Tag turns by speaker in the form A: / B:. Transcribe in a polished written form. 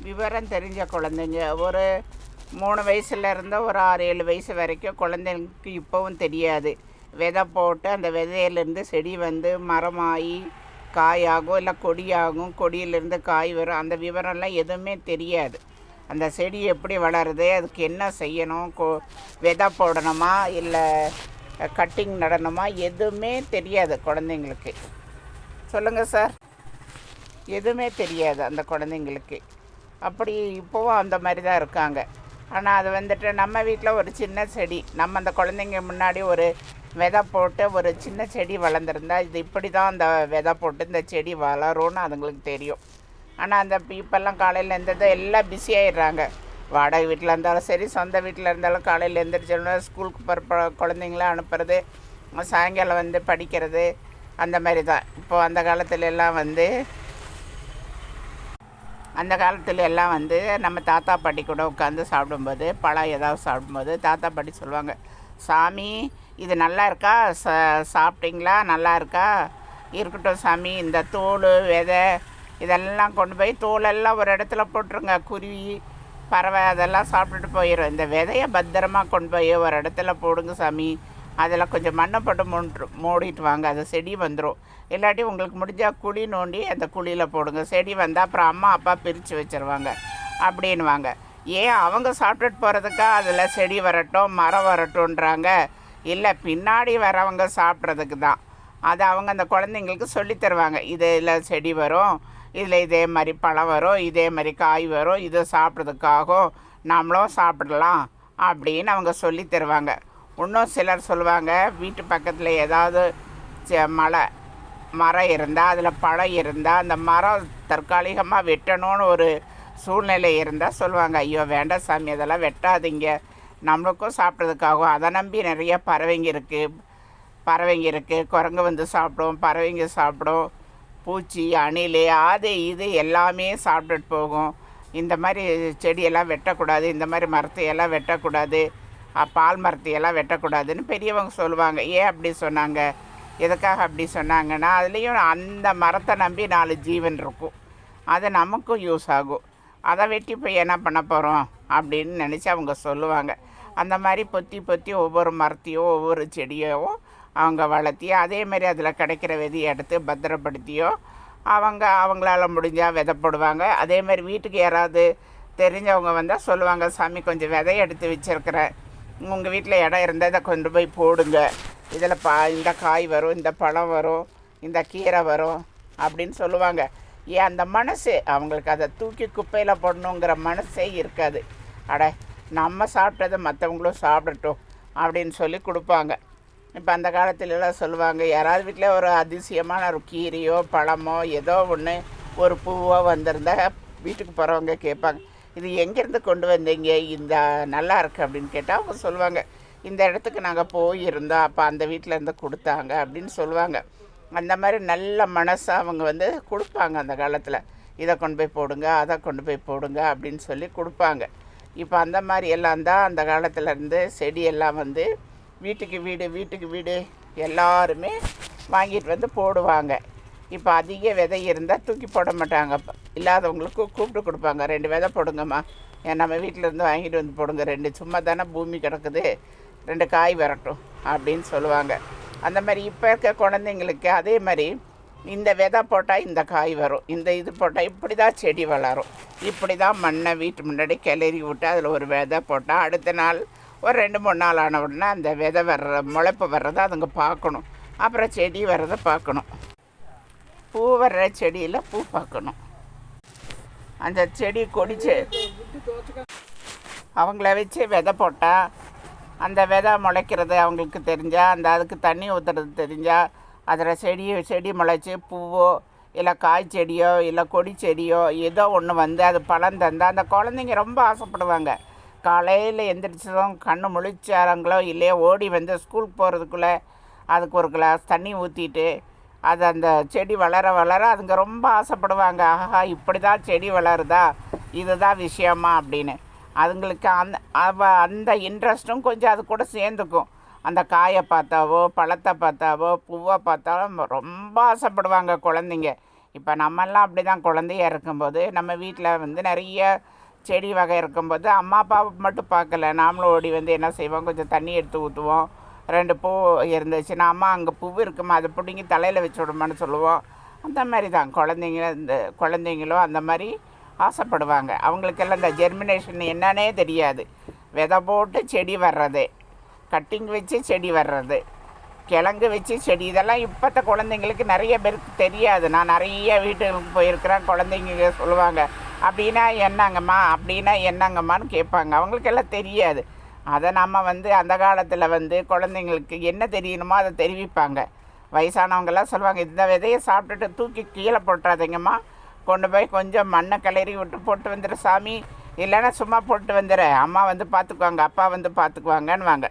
A: விவரம் தெரிஞ்ச குழந்தைங்க ஒரு 3 வயசுலேருந்து ஒரு 6-7 வயசு வரைக்கும் குழந்தைங்களுக்கு இப்போவும் தெரியாது. விதை போட்டு அந்த விதையிலேருந்து செடி வந்து மரமாகி காயாகும், இல்லை கொடியாகும், கொடியிலேருந்து காய் வரும். அந்த விவரம்லாம் எதுவுமே தெரியாது. அந்த செடி எப்படி வளருது, அதுக்கு என்ன செய்யணும், விதை போடணுமா இல்லை கட்டிங் நடணுமா, எதுவுமே தெரியாது குழந்தைங்களுக்கு. சொல்லுங்கள் சார். எதுவுமே தெரியாது அந்த குழந்தைங்களுக்கு. அப்படி இப்போவும் அந்த மாதிரி தான் இருக்காங்க. ஆனால் அது வந்துட்டு நம்ம வீட்டில் ஒரு சின்ன செடி, நம்ம அந்த குழந்தைங்க முன்னாடி ஒரு விதை போட்டு ஒரு சின்ன செடி வளர்ந்துருந்தா இது இப்படி தான் அந்த விதை போட்டு இந்த செடி வளரும்னு அதுங்களுக்கு தெரியும். ஆனால் அந்த இப்போல்லாம் காலையில் எழுந்தது எல்லாம் பிஸியாகிடுறாங்க. வாடகை வீட்டில் இருந்தாலும் சரி, சொந்த வீட்டில் இருந்தாலும் காலையில் எழுந்திரிச்சோன்னா ஸ்கூலுக்கு போகிற குழந்தைங்களாம் அனுப்புறது, சாயங்காலம் வந்து படிக்கிறது, அந்த மாதிரி தான். இப்போது அந்த காலத்துல எல்லாம் வந்து நம்ம தாத்தா பாட்டி கூட உட்காந்து சாப்பிடும்போது, பழம் ஏதாவது சாப்பிடும்போது தாத்தா பாட்டி சொல்லுவாங்க, சாமி இது நல்லா இருக்கா, சாப்பிட்டீங்களா, நல்லா இருக்கா, இருக்கட்டும் சாமி, இந்த தோல் விதை இதெல்லாம் கொண்டு போய் தோலெல்லாம் ஒரு இடத்துல போட்டுருங்க, குருவி பறவை அதெல்லாம் சாப்பிட்டுட்டு போயிடும், இந்த விதையை பத்திரமா கொண்டு போய் ஒரு இடத்துல போடுங்க சாமி, அதில் கொஞ்சம் மண்ணை போட்டு மூடிட்டு வாங்க, அது செடி வந்துடும். இல்லாட்டி உங்களுக்கு முடிஞ்சால் குழி நோண்டி அந்த குழியில் போடுங்க, செடி வந்தால் அப்புறம் அம்மா அப்பா பிரித்து வச்சுருவாங்க அப்படின்வாங்க. ஏன் அவங்க சாப்பிட்டுட்டு போகிறதுக்கா அதில் செடி வரட்டும் மரம் வரட்டும்ன்றாங்க? இல்லை, பின்னாடி வரவங்க சாப்பிட்றதுக்கு தான். அதை அவங்க அந்த குழந்தைங்களுக்கு சொல்லித்தருவாங்க. இதில் செடி வரும், இதில் இதே மாதிரி பழம் வரும், இதே மாதிரி காய் வரும், இதை சாப்பிட்றதுக்காகும், நாமளும் சாப்பிடலாம் அப்படின்னு அவங்க சொல்லி தருவாங்க. இன்னும் சிலர் சொல்லுவாங்க, வீட்டு பக்கத்தில் ஏதாவது மரம் இருந்தால் அதில் பழம் இருந்தால் அந்த மரம் தற்காலிகமாக வெட்டணும்னு ஒரு சூழ்நிலை இருந்தால் சொல்லுவாங்க, ஐயோ வேண்டாம் சாமி அதெல்லாம் வெட்டாதீங்க, நம்மளுக்கும் சாப்பிட்றதுக்காகும். அதை நம்பி நிறைய பறவைங்க இருக்குது, குரங்கு வந்து சாப்பிடும், பறவைங்க சாப்பிடும், பூச்சி அணில் அது இது எல்லாமே சாப்பிட்டுட்டு போகும். இந்த மாதிரி செடியெல்லாம் வெட்டக்கூடாது, இந்த மாதிரி மரத்தையெல்லாம் வெட்டக்கூடாது, பால் மரத்தையெல்லாம் வெட்டக்கூடாதுன்னு பெரியவங்க சொல்லுவாங்க. ஏன் அப்படி சொன்னாங்க, எதுக்காக அப்படி சொன்னாங்கன்னா, அதுலேயும் அந்த மரத்தை நம்பி 4 ஜீவன் இருக்கும், அது நமக்கும் யூஸ் ஆகும். அதை வெட்டி போய் என்ன பண்ண போகிறோம் அப்படின்னு நினச்சி அவங்க சொல்லுவாங்க. அந்த மாதிரி பொத்தி ஒவ்வொரு மரத்தையோ ஒவ்வொரு செடியோ அவங்க வளர்த்தி, அதேமாரி அதில் கிடைக்கிற விதையை எடுத்து பத்திரப்படுத்தியோ அவங்களால முடிஞ்சால் விதை போடுவாங்க. அதேமாதிரி வீட்டுக்கு யாராவது தெரிஞ்சவங்க வந்தால் சொல்லுவாங்க, சாமி கொஞ்சம் விதையை எடுத்து வச்சுருக்கிறேன், உங்கள் வீட்டில் இடம் இருந்தால் இதை கொண்டு போய் போடுங்க, இதில் இந்த காய் வரும், இந்த பழம் வரும், இந்த கீரை வரும் அப்படின்னு சொல்லுவாங்க. ஏன் அந்த மனசு அவங்களுக்கு அதை தூக்கி குப்பையில் போடணுங்கிற மனசே இருக்காது. நம்ம சாப்பிட்டதை மற்றவங்களும் சாப்பிடட்டும் அப்படின்னு சொல்லி கொடுப்பாங்க. இப்போ அந்த காலத்துலலாம் சொல்லுவாங்க, யாராவது வீட்டில் ஒரு அதிசயமான ஒரு கீரையோ பழமோ ஏதோ ஒன்று ஒரு பூவோ வந்திருந்தால் வீட்டுக்கு போகிறவங்க கேட்பாங்க, இது எங்கேருந்து கொண்டு வந்தீங்க, இந்த நல்லா இருக்குது அப்படின்னு கேட்டால் அவங்க சொல்லுவாங்க, இந்த இடத்துக்கு நாங்கள் போயிருந்தோம், அப்போ அந்த வீட்டிலேருந்து கொடுத்தாங்க அப்படின்னு சொல்லுவாங்க. அந்த மாதிரி நல்ல மனசாக அவங்க வந்து கொடுப்பாங்க அந்த காலத்தில். இதை கொண்டு போய் போடுங்க, அதை கொண்டு போய் போடுங்க அப்படின்னு சொல்லி கொடுப்பாங்க. இப்போ அந்த மாதிரி எல்லாம் தான் அந்த காலத்துலேருந்து செடியெல்லாம் வந்து வீட்டுக்கு வீடு எல்லாருமே வாங்கிட்டு வந்து போடுவாங்க. இப்போ அதிக விதை இருந்தால் தூக்கி போட மாட்டாங்க, இல்லாதவங்களுக்கு கூப்பிட்டு கொடுப்பாங்க, 2 விதை போடுங்கம்மா, நம்ம வீட்டிலேருந்து வாங்கிட்டு வந்து போடுங்க, 2 சும்மா தானே பூமி கிடக்குது, 2 காய் வரட்டும் அப்படின்னு சொல்லுவாங்க. அந்த மாதிரி இப்போ இருக்க குழந்தைங்களுக்கு அதே மாதிரி இந்த விதை போட்டால் இந்த காய் வரும், இந்த இது போட்டால் இப்படி தான் செடி வளரும், இப்படி தான் மண்ணை வீட்டு முன்னாடி கிளறி விட்டு அதில் ஒரு விதை போட்டால் அடுத்த நாள் ஒரு 2-3 நாள் ஆன உடனே அந்த விதை முளைப்பு வர்றதை அதுங்க பார்க்கணும், அப்புறம் செடி வர்றதை பார்க்கணும், பூ வர்ற செடியில் பூ பார்க்கணும், அந்த செடி கொடிச்சு அவங்கள வச்சு விதை போட்டால் அந்த விதை முளைக்கிறது அவங்களுக்கு தெரிஞ்சால், அதுக்கு தண்ணி ஊற்றுறது தெரிஞ்சால் அதில் செடி முளைச்சி பூவோ இல்லை காய் செடியோ இல்லை கொடி செடியோ ஏதோ ஒன்று வந்து அது பழம் தந்தால் அந்த குழந்தைங்க ரொம்ப ஆசைப்படுவாங்க. காலையில் எந்திரிச்சதும் கண்ணு முழிச்சாரங்களோ இல்லையோ ஓடி வந்து ஸ்கூலுக்கு போகிறதுக்குள்ளே அதுக்கு ஒரு கிளாஸ் தண்ணி ஊற்றிட்டு அது அந்த செடி வளர அதுங்க ரொம்ப ஆசைப்படுவாங்க. ஆஹா இப்படி தான் செடி வளருதா, இதுதான் விஷயமா அப்படின்னு. அதுங்களுக்கு அந்த இன்ட்ரெஸ்ட்டும் கொஞ்சம் அது கூட சேர்ந்துக்கும். அந்த காயை பார்த்தாவோ பழத்தை பார்த்தாவோ பூவை பார்த்தாவோ ரொம்ப ஆசைப்படுவாங்க குழந்தைங்க. இப்போ நம்மெல்லாம் அப்படி தான் குழந்தையா இருக்கும்போது நம்ம வீட்டில் வந்து நிறைய செடி வகை இருக்கும்போது அம்மா அப்பா மட்டும் பார்க்கல, நாமளும் ஓடி வந்து என்ன செய்வோம், கொஞ்சம் தண்ணி எடுத்து ஊற்றுவோம். 2 பூ இருந்துச்சுன்னா அம்மா அங்கே பூ இருக்குமா அதை பிடுங்கி தலையில் வச்சு விடுமான்னு சொல்லுவோம். அந்த மாதிரி தான் குழந்தைங்களும் அந்த மாதிரி ஆசைப்படுவாங்க. அவங்களுக்கெல்லாம் இந்த ஜெர்மினேஷன் என்னன்னே தெரியாது. விதை போட்டு செடி வர்றது, கட்டிங் வச்சு செடி வர்றது, கிழங்கு வச்சு செடி, இதெல்லாம் இப்போத்த குழந்தைங்களுக்கு நிறைய பேருக்கு தெரியாது. நான் நிறைய வீட்டுகளுக்கு போயிருக்கிறேன். குழந்தைங்க சொல்லுவாங்க, அப்படின்னா என்னங்கம்மான்னு கேட்பாங்க. அவங்களுக்கெல்லாம் தெரியாது. அதை நம்ம வந்து அந்த காலத்தில் வந்து குழந்தைங்களுக்கு என்ன தெரியணுமோ அதை தெரிவிப்பாங்க. வயசானவங்கெல்லாம் சொல்லுவாங்க, இந்த விதையை சாப்பிட்டுட்டு தூக்கி கீழே போட்டுறாதீங்கம்மா, கொண்டு போய் கொஞ்சம் மண்ணை கிளறி விட்டு போட்டு வந்துடு சாமி, இல்லைன்னா சும்மா போட்டு வந்துடு, அம்மா வந்து பார்த்துக்குவாங்க, அப்பா வந்து பார்த்துக்குவாங்கன்னுவாங்க.